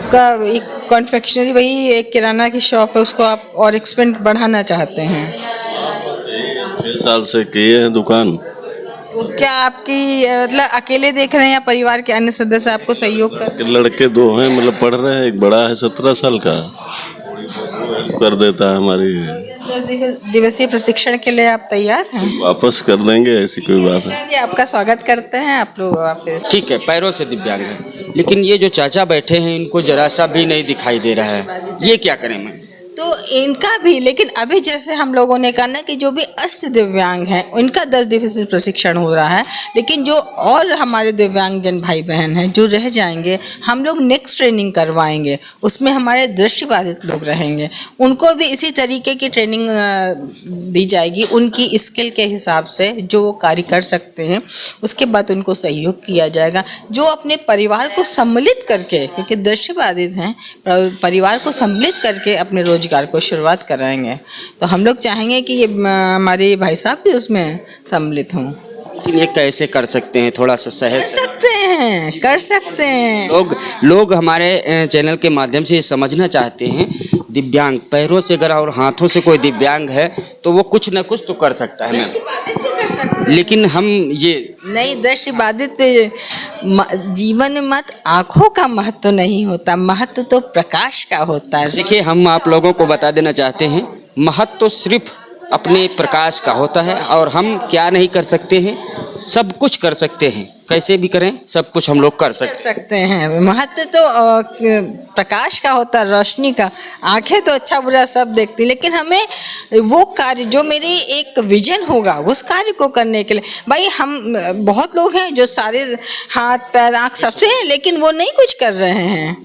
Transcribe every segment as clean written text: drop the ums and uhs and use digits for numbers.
आपका एक कॉन्फेक्शनरी, वही एक किराना की शॉप है, उसको आप और एक्सपेंड बढ़ाना चाहते हैं? 6 साल से किए हैं दुकान। तो क्या आपकी मतलब अकेले देख रहे हैं या परिवार के अन्य सदस्य आपको सहयोग कर? के लड़के 2 हैं, मतलब पढ़ रहे हैं, एक बड़ा है 17 साल का, हेल्प कर देता है हमारी। 10 दिवसीय प्रशिक्षण के लिए आप तैयार हैं? वापस कर देंगे, ऐसी कोई बात है। जी, आपका स्वागत करते हैं। आप लोग आप ठीक है, पैरों से दिव्यांग है, लेकिन ये जो चाचा बैठे हैं इनको जरा सा भी नहीं दिखाई दे रहा है, ये क्या करें मैं? तो इनका भी, लेकिन अभी जैसे हम लोगों ने कहा ना कि जो भी अष्ट दिव्यांग हैं उनका 10 दिवसीय प्रशिक्षण हो रहा है, लेकिन जो और हमारे दिव्यांगजन भाई बहन हैं जो रह जाएंगे, हम लोग नेक्स्ट ट्रेनिंग करवाएंगे, उसमें हमारे दृष्टिबाधित लोग रहेंगे, उनको भी इसी तरीके की ट्रेनिंग दी जाएगी, उनकी स्किल के हिसाब से जो वो कार्य कर सकते हैं, उसके बाद उनको सहयोग किया जाएगा। जो अपने परिवार को सम्मिलित करके, क्योंकि दृष्टिबाधित हैं, परिवार को सम्मिलित करके अपने रोजगार को शुरुआत कराएंगे, तो हम लोग चाहेंगे कि ये हमारे भाई साहब भी उसमें सम्मिलित हों। लेकिन ये कैसे कर सकते हैं, थोड़ा सा सहज? कर सकते हैं। लोग हमारे चैनल के माध्यम से ये समझना चाहते हैं, दिव्यांग पैरों से अगर और हाथों से कोई दिव्यांग है तो वो कुछ न कुछ तो कर सकता है मैम, लेकिन हम ये नहीं, दृष्टिबाधित पे जीवन में मत आँखों का महत्व नहीं होता, महत्व तो प्रकाश का होता है। देखिए, हम आप लोगों को बता देना चाहते हैं, महत्व तो सिर्फ अपने प्रकाश का होता है, और हम क्या नहीं कर सकते हैं, सब कुछ कर सकते हैं, कैसे भी करें सब कुछ हम लोग कर सकते हैं। महत्व तो प्रकाश का होता है, रोशनी का। आंखें तो अच्छा बुरा सब देखती, लेकिन हमें वो कार्य जो मेरी एक विजन होगा उस कार्य को करने के लिए, भाई हम बहुत लोग हैं जो सारे हाथ पैर आँख सबसे हैं, लेकिन वो नहीं कुछ कर रहे हैं।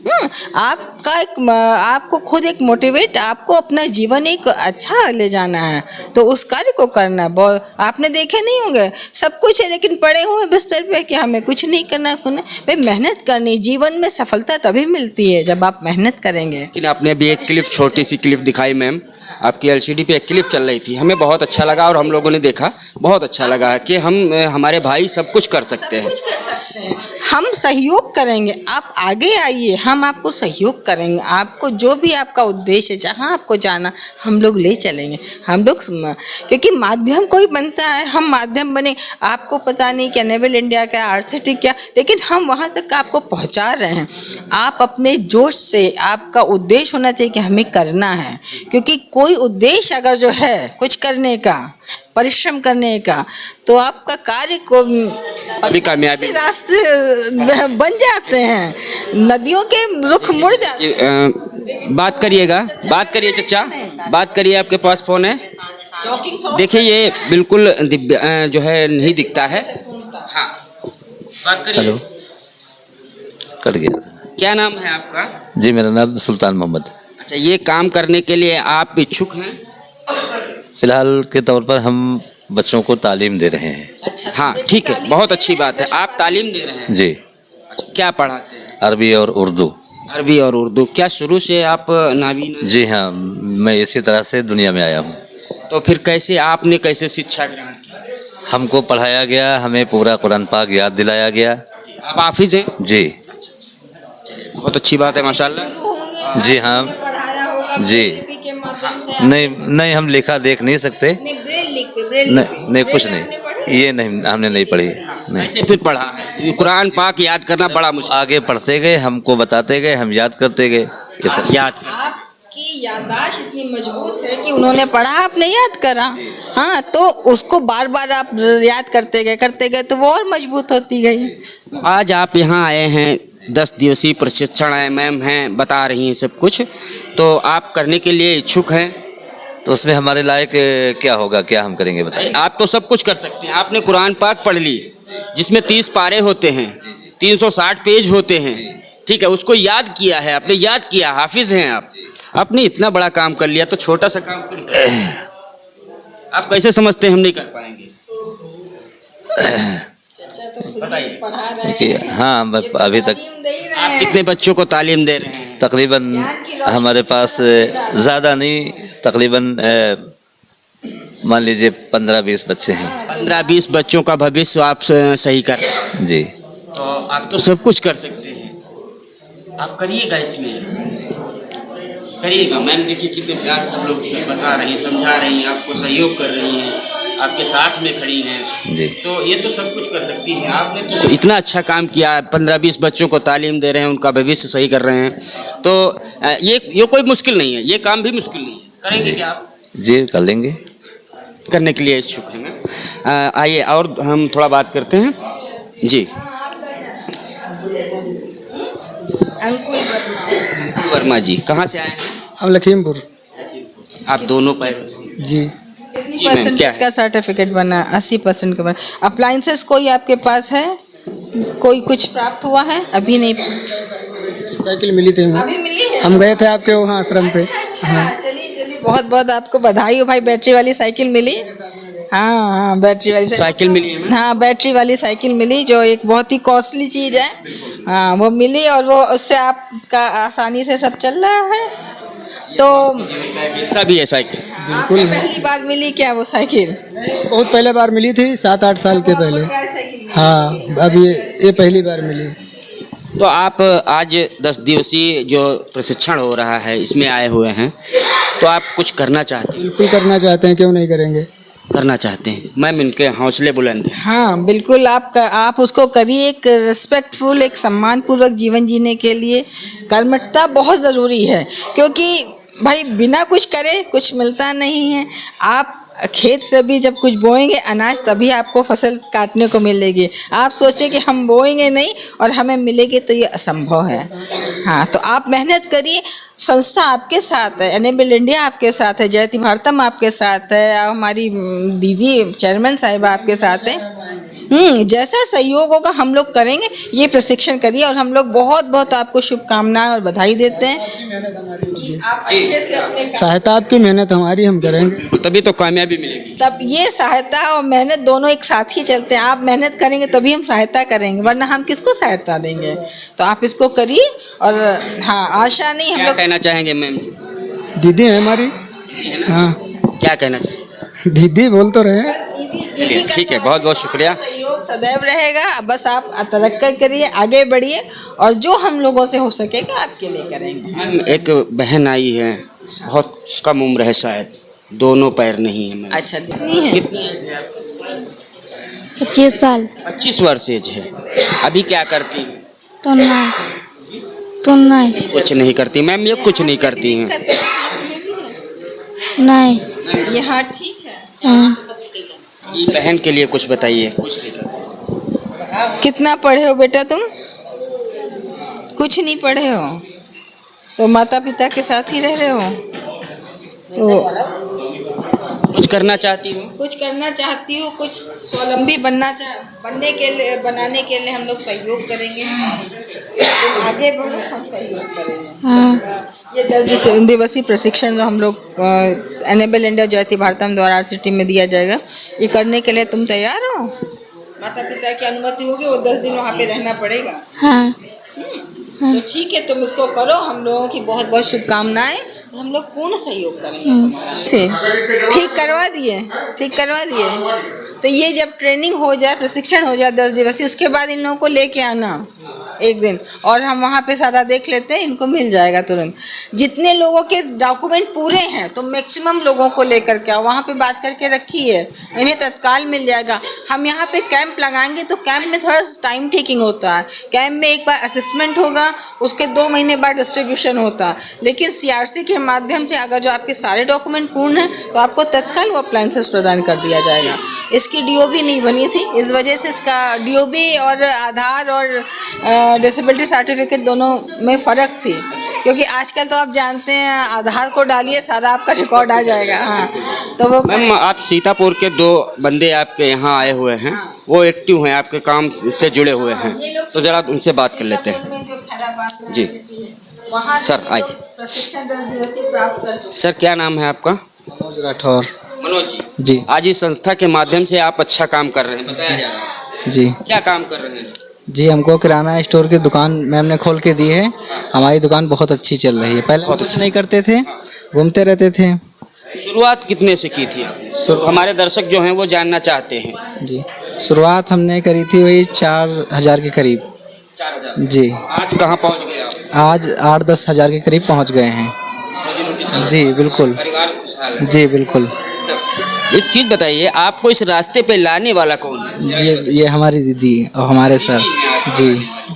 आपका एक, आपको खुद एक मोटिवेट, आपको अपना जीवन एक अच्छा ले जाना है, तो उस कार्य को करना। बहुत आपने देखे नहीं होंगे, सब कुछ है लेकिन पड़े हुए बिस्तर पे कि हमें कुछ नहीं करना। भाई मेहनत करनी, जीवन में सफलता तभी मिलती है जब आप मेहनत करेंगे। लेकिन आपने अभी एक क्लिप, छोटी सी क्लिप दिखाई मैम, आपकी एलसीडी पे एक क्लिप चल रही थी, हमें बहुत अच्छा लगा और हम लोगों ने देखा, बहुत अच्छा लगा कि हमारे भाई सब कुछ कर सकते हैं। हम सहयोग करेंगे, आप आगे आइए, हम आपको सहयोग करेंगे। आपको जो भी आपका उद्देश्य है, जहाँ आपको जाना, हम लोग ले चलेंगे। हम लोग, क्योंकि माध्यम कोई बनता है, हम माध्यम बने। आपको पता नहीं क्या नेवल इंडिया क्या, आरसीटी क्या, लेकिन हम वहाँ तक आपको पहुँचा रहे हैं। आप अपने जोश से, आपका उद्देश्य होना चाहिए कि हमें करना है, क्योंकि कोई उद्देश्य अगर जो है कुछ करने का, परिश्रम करने का, तो आपका कार्य को अभी कामयाबी रास्ते बन जाते हैं, नदियों के रुख मुड़ जाते हैं। बात करिए चचा, बात करिए, आपके पास फोन है? देखिए, ये बिल्कुल दिव्य जो है नहीं दिखता है। हाँ, बात करिए। हेलो, कट गया। क्या नाम है आपका? जी, मेरा नाम सुल्तान मोहम्मद। अच्छा, ये काम करने के लिए आप इच्छुक हैं? फिलहाल के तौर पर हम बच्चों को तालीम दे रहे हैं। हाँ, ठीक है, बहुत अच्छी बात है, आप तालीम दे रहे हैं। जी। अच्छा, क्या पढ़ाते हैं? अरबी और उर्दू। अरबी और उर्दू। क्या शुरू से आप नावीन? जी हाँ, मैं इसी तरह से दुनिया में आया हूँ। तो फिर कैसे आपने कैसे शिक्षा ग्रहण की? हमको पढ़ाया गया, हमें पूरा कुरान पाक याद दिलाया गया। आप हाफिज हैं? जी। बहुत अच्छी बात है, माशाल्लाह। जी हाँ। जी। नहीं, हम लिखा देख नहीं सकते। नहीं, कुछ नहीं, ये नहीं, हमने नहीं पढ़ी। नहीं। कैसे फिर पढ़ा है? कुरान पाक याद करना बड़ा मुश्किल। आगे पढ़ते गए, हमको बताते गए, हम याद करते गए। ये सब याद। आपकी याददाश्त इतनी मजबूत है कि उन्होंने पढ़ा, आपने याद करा। हाँ, तो उसको बार बार आप याद करते गए तो वो और मजबूत होती गई। आज आप यहाँ आए हैं, 10 दिवसीय प्रशिक्षण है, मैम हैं, बता रही हैं सब कुछ, तो आप करने के लिए इच्छुक हैं? तो उसमें हमारे लायक क्या होगा, क्या हम करेंगे बताइए। आप तो सब कुछ कर सकते हैं। आपने कुरान पाक पढ़ ली, जिसमें 30 पारे होते हैं, 360 पेज होते हैं, ठीक है, उसको याद किया है, आपने याद किया, हाफिज हैं आप, आपने इतना बड़ा काम कर लिया, तो छोटा सा काम आप कैसे समझते हैं हम नहीं कर पाएंगे? बताइए। हाँ, अभी तक आप कितने बच्चों को तालीम दे रहे हैं? तकरीबन हमारे पास ज़्यादा नहीं, तकरीबन मान लीजिए 15-20 बच्चे हैं। 15-20 बच्चों का भविष्य आप सही कर रहे हैं। जी। तो आप तो सब कुछ कर सकते हैं। आप करिएगा इसमें, करिएगा। मैम देखिए कितने प्यार सब लोग बता रही हैं, समझा रही हैं, आपको सहयोग कर रही हैं, आपके साथ में खड़ी हैं जी। तो ये तो सब कुछ कर सकती हैं। आपने तो इतना अच्छा काम किया, 15-20 बच्चों को तालीम दे रहे हैं, उनका भविष्य सही कर रहे हैं, तो ये कोई मुश्किल नहीं है, ये काम भी मुश्किल नहीं है। करेंगे क्या आप? जी कर लेंगे। करने के लिए इच्छुक हैं मैम। आइए और हम थोड़ा बात करते हैं जी। अंकुर वर्मा। वर्मा जी कहाँ से आए हैं? हम लखीमपुर। आप दोनों पैर जी। कितनी जी मैम, क्या परसेंटेज है? का सर्टिफिकेट बना? 80% का बना। अप्लायंसेस कोई आपके पास है? कोई कुछ प्राप्त हुआ है? अभी नहीं, साइकिल मिली थी हमें। अभी मिली है। हम गए थे आपके वहाँ आश्रम पे। अच्छा, चलिए चलिए, बहुत बहुत आपको बधाई हो भाई, बैटरी वाली साइकिल मिली। हाँ हाँ, बैटरी वाली साइकिल मिली है मैम? हाँ, बैटरी वाली साइकिल मिली, जो एक बहुत ही कॉस्टली चीज़ है। हाँ, वो मिली और वो उससे आपका आसानी से सब चल रहा है। तो हिस्सा भी है साइकिल? आपको पहली बार मिली क्या वो साइकिल? बहुत पहले बार मिली थी, 7-8 साल के पहले। हाँ, अब ये पहली बार मिली। तो आप आज 10 दिवसीय जो प्रशिक्षण हो रहा है इसमें आए हुए हैं, तो आप कुछ करना चाहते हैं? बिल्कुल करना चाहते हैं, क्यों नहीं करेंगे। करना चाहते हैं मैम, इनके हौसले बुलंद हैं। हाँ बिल्कुल, आप उसको करिए। एक रिस्पेक्टफुल, एक सम्मानपूर्वक जीवन जीने के लिए कर्मठता बहुत ज़रूरी है, क्योंकि भाई बिना कुछ करे कुछ मिलता नहीं है। आप खेत से भी जब कुछ बोएंगे अनाज, तभी आपको फसल काटने को मिलेगी। आप सोचें कि हम बोएंगे नहीं और हमें मिलेगी, तो ये असंभव है। हाँ, तो आप मेहनत करिए। संस्था आपके साथ है, एनेबल इंडिया आपके साथ है, जयति भारतम आपके साथ है, हमारी दीदी चेयरमैन साहिबा आपके साथ है। जैसा सहयोग होगा हम लोग करेंगे। ये प्रशिक्षण करिए और हम लोग बहुत बहुत आपको शुभकामनाएं और बधाई देते हैं। आप अच्छे से अपने सहायता आपकी, मेहनत हमारी, हम करेंगे तभी तो कामयाबी मिलेगी। तब ये सहायता और मेहनत दोनों एक साथ ही चलते हैं। आप मेहनत करेंगे तभी हम सहायता करेंगे, वरना हम किसको सहायता देंगे। तो आप इसको करिए। और हाँ, आशा नहीं, हम क्या लोग कहना चाहेंगे मैम? दीदी है हमारी। हाँ, क्या कहना चाहेंगे? दीदी बोल तो रहे हैं। दीदी का ठीक है, तो बहुत बहुत शुक्रिया। सहयोग सदैव रहेगा। बस आप तरक्की करिए, आगे बढ़िए, और जो हम लोगों से हो सकेगा आपके लिए करेंगे। मैम एक बहन आई है, बहुत कम उम्र है शायद, दोनों पैर नहीं है मैम। अच्छा, कितनी है? कितनी एज है आपकी? 25 साल। 25 वर्ष एज है। अभी क्या करती हैं? तो नहीं कुछ नहीं करती मैम, ये कुछ नहीं करती हैं। नहीं। ये हाँ ठीक है। हाँ, ये बहन के लिए कुछ बताइए। कुछ नहीं करती। कितना पढ़े हो बेटा तुम? कुछ नहीं पढ़े हो, तो माता पिता के साथ ही रह रहे हो। तो कुछ करना चाहती हूँ। कुछ करना चाहती हो, कुछ स्वावलंबी बनाने के लिए हम लोग सहयोग करेंगे। तुम आगे बढ़ो, हम सहयोग करेंगे। हाँ। ये 10 दिवसीय प्रशिक्षण जो हम लोग एनेबल इंडिया जयति भारतम द्वारा RCT में दिया जाएगा, ये करने के लिए तुम तैयार हो? माता पिता की अनुमति होगी, वो 10 दिन वहाँ पे रहना पड़ेगा। हाँ। तो ठीक है, तुम इसको करो। हम लोगों की बहुत बहुत शुभकामनाएं। हम लोग पूर्ण सहयोग करेंगे तुम्हारा। ठीक करवा दिए, ठीक करवा दिए। तो ये जब ट्रेनिंग हो जाए, प्रशिक्षण हो जाए 10 दिवसीय, उसके बाद इन लोगों को लेके आना एक दिन, और हम वहाँ पे सारा देख लेते हैं। इनको मिल जाएगा तुरंत। जितने लोगों के डॉक्यूमेंट पूरे हैं, तो मैक्सिमम लोगों को लेकर के आओ, वहाँ पे बात करके रखिए, इन्हें तत्काल मिल जाएगा। हम यहाँ पे कैंप लगाएंगे, तो कैंप में थोड़ा टाइम टेकिंग होता है। कैंप में एक बार असेसमेंट होगा, उसके 2 महीने बाद डिस्ट्रीब्यूशन होता है। लेकिन CRC के माध्यम से अगर जो आपके सारे डॉक्यूमेंट पूर्ण हैं, तो आपको तत्काल वो अप्लायंसेस प्रदान कर दिया जाएगा। इसकी DOB नहीं बनी थी, इस वजह से इसका DOB और आधार और डिसेबिलिटी सर्टिफिकेट दोनों में फ़र्क थी, क्योंकि आजकल तो आप जानते हैं, आधार को डालिए, सारा आपका रिकॉर्ड आ जाएगा। हाँ, तो वो मैम आप सीतापुर के 2 बंदे आपके यहाँ आए हुए हैं, वो एक्टिव हैं, आपके काम से जुड़े हुए हैं, तो जरा उनसे बात कर लेते हैं। जी सर, आइए। प्रशिक्षण 10 दिवसीय प्राप्त कर चुके। सर क्या नाम है आपका? मनोज राठौर। मनोज जी। जी आज इस संस्था के माध्यम से आप अच्छा काम कर रहे हैं, बताया जा रहा है। जी क्या काम कर रहे हैं? जी, हमको किराना स्टोर की दुकान मैम ने खोल के दी है। हमारी दुकान बहुत अच्छी चल रही है। पहले कुछ नहीं करते थे, घूमते रहते थे। शुरुआत कितने से की थी आपने? हमारे दर्शक जो हैं वो जानना चाहते हैं। जी, शुरुआत हमने करी थी वही 4000 के करीब। 4000। जी, आज कहाँ पहुँच गए आप? आज 8-10 हज़ार के करीब पहुंच गए हैं। जी बिल्कुल। परिवार खुशहाल है। जी बिल्कुल। एक चीज बताइए, आपको इस रास्ते पे लाने वाला कौन है? ये हमारी दीदी और हमारे सर। जी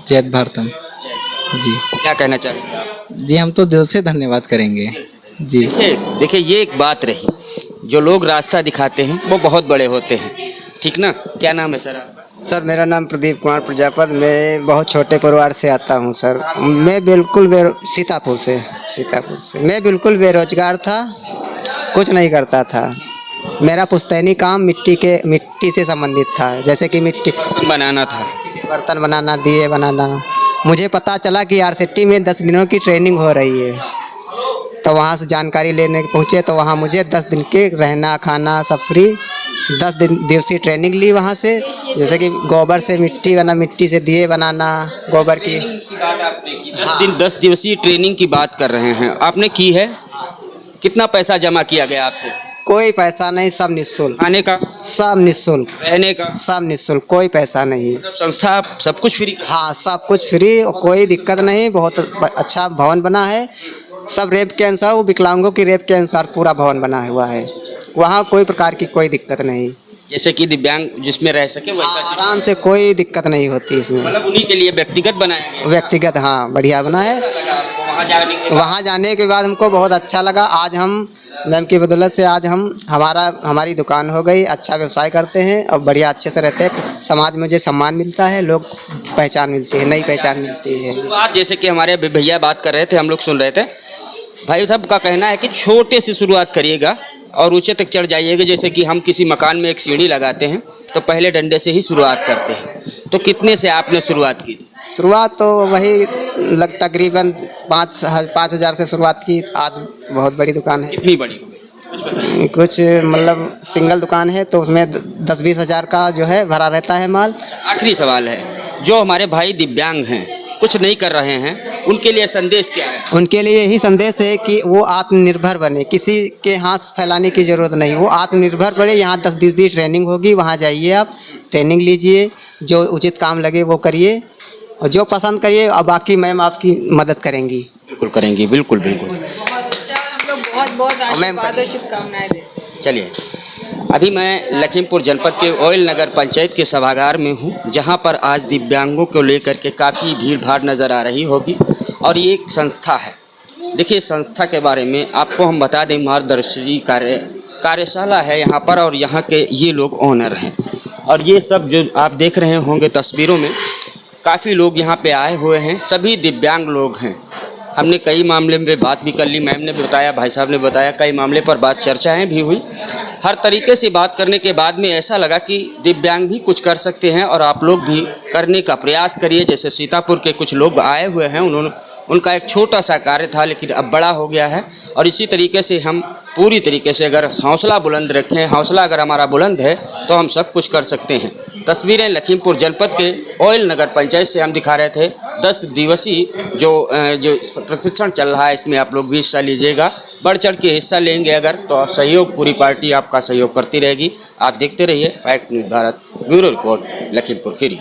जय भारतम। जी क्या कहना चाहेंगे आप? जी हम तो दिल से धन्यवाद करेंगे। जी देखिए देखिए, ये एक बात रही, जो लोग रास्ता दिखाते हैं वो बहुत बड़े होते हैं, ठीक ना? क्या नाम है सर आपका? सर मेरा नाम प्रदीप कुमार प्रजापति, मैं बहुत छोटे परिवार से आता हूँ सर। मैं बिल्कुल सीतापुर से मैं बिल्कुल बेरोजगार था, कुछ नहीं करता था। मेरा पुश्तैनी काम मिट्टी से संबंधित था, जैसे कि मिट्टी बनाना था। बर्तन बनाना, दिए बनाना। मुझे पता चला कि आरसीटी में 10 दिनों की ट्रेनिंग हो रही है, तो वहाँ से जानकारी लेने पहुँचे, तो वहाँ मुझे 10 दिन के रहना खाना सब फ्री। 10 दिवसीय ट्रेनिंग ली वहाँ से, जैसे कि गोबर से मिट्टी से दिए बनाना, गोबर की बात आपने की, 10 दिवसीय ट्रेनिंग की बात कर रहे हैं, आपने की है? कितना पैसा जमा किया गया आपसे? कोई पैसा नहीं, सब निःशुल्क। खाने का, सब निःशुल्क, रहने का, सब निःशुल्क, कोई पैसा नहीं। संस्था सब कुछ फ्री? हाँ सब कुछ फ्री, और कोई दिक्कत नहीं। बहुत अच्छा भवन बना है, सब रेप के अनुसार, वो विकलांगों की रेप के अनुसार पूरा भवन बना हुआ है। वहाँ कोई प्रकार की कोई दिक्कत नहीं, जैसे कि दिव्यांग जिसमें रह सके वैसा आराम से, कोई दिक्कत नहीं होती इसमें। मतलब उन्हीं के लिए व्यक्तिगत बनाया गया। व्यक्तिगत, हाँ बढ़िया बना है। वहाँ जाने के बाद हमको बहुत अच्छा लगा। आज हम मैम की बदौलत से आज हमारी दुकान हो गई, अच्छा व्यवसाय करते हैं और बढ़िया अच्छे से रहते हैं। समाज में मुझे सम्मान मिलता है, लोग पहचान मिलती है, नई पहचान मिलती है। शुरुआत जैसे कि हमारे भैया बात कर रहे थे, हम लोग सुन रहे थे, भाई साहब का कहना है कि छोटे से शुरुआत करिएगा और ऊंचे तक चढ़ जाइएगा। जैसे कि हम किसी मकान में एक सीढ़ी लगाते हैं तो पहले डंडे से ही शुरुआत करते हैं, तो कितने से आपने शुरुआत की थी? शुरुआत तो वही तकरीबन 5,000 से शुरुआत की। आज बहुत बड़ी दुकान है। कितनी बड़ी हो गई? कुछ मतलब सिंगल दुकान है, तो उसमें 10-20 हज़ार का जो है भरा रहता है माल। आखिरी सवाल है, जो हमारे भाई दिव्यांग हैं, कुछ नहीं कर रहे हैं, उनके लिए संदेश क्या है? उनके लिए यही संदेश है कि वो आत्मनिर्भर बने, किसी के हाथ फैलाने की ज़रूरत नहीं, वो आत्मनिर्भर बने। यहाँ 10 दिवसीय ट्रेनिंग होगी, वहाँ जाइए, आप ट्रेनिंग लीजिए, जो उचित काम लगे वो करिए, और जो पसंद करिए, और बाकी मैम आपकी मदद करेंगी। बिल्कुल करेंगी, बिल्कुल बिल्कुल। बहुत अच्छा, हम लोग बहुत बहुत आशीर्वाद और शुभकामनाएं देते हैं। चलिए, अभी मैं लखीमपुर जनपद के ओयल नगर पंचायत के सभागार में हूँ, जहाँ पर आज दिव्यांगों को लेकर के काफ़ी भीड़ भाड़ नज़र आ रही होगी, और ये एक संस्था है। देखिए, संस्था के बारे में आपको हम बता दें, मार्गदर्शी कार्यशाला है यहाँ पर, और यहाँ के ये लोग ओनर हैं, और ये सब जो आप देख रहे होंगे तस्वीरों में, काफ़ी लोग यहाँ पे आए हुए हैं, सभी दिव्यांग लोग हैं। हमने कई मामले में बात भी कर ली, मैम ने बताया, भाई साहब ने बताया, कई मामले पर बात चर्चाएं भी हुई। हर तरीके से बात करने के बाद में ऐसा लगा कि दिव्यांग भी कुछ कर सकते हैं, और आप लोग भी करने का प्रयास करिए। जैसे सीतापुर के कुछ लोग आए हुए हैं, उनका एक छोटा सा कार्य था, लेकिन अब बड़ा हो गया है, और इसी तरीके से हम पूरी तरीके से अगर हौसला बुलंद रखें, हौसला अगर हमारा बुलंद है, तो हम सब कुछ कर सकते हैं। तस्वीरें लखीमपुर जनपद के ओयल नगर पंचायत से हम दिखा रहे थे। 10 दिवसीय जो प्रशिक्षण चल रहा है, इसमें आप लोग भी हिस्सा लीजिएगा, बढ़ चढ़ के हिस्सा लेंगे अगर, तो सहयोग, पूरी पार्टी आपका सहयोग करती रहेगी। आप देखते रहिए fact news Bharat, bureau report, Lakhimpur Kheri.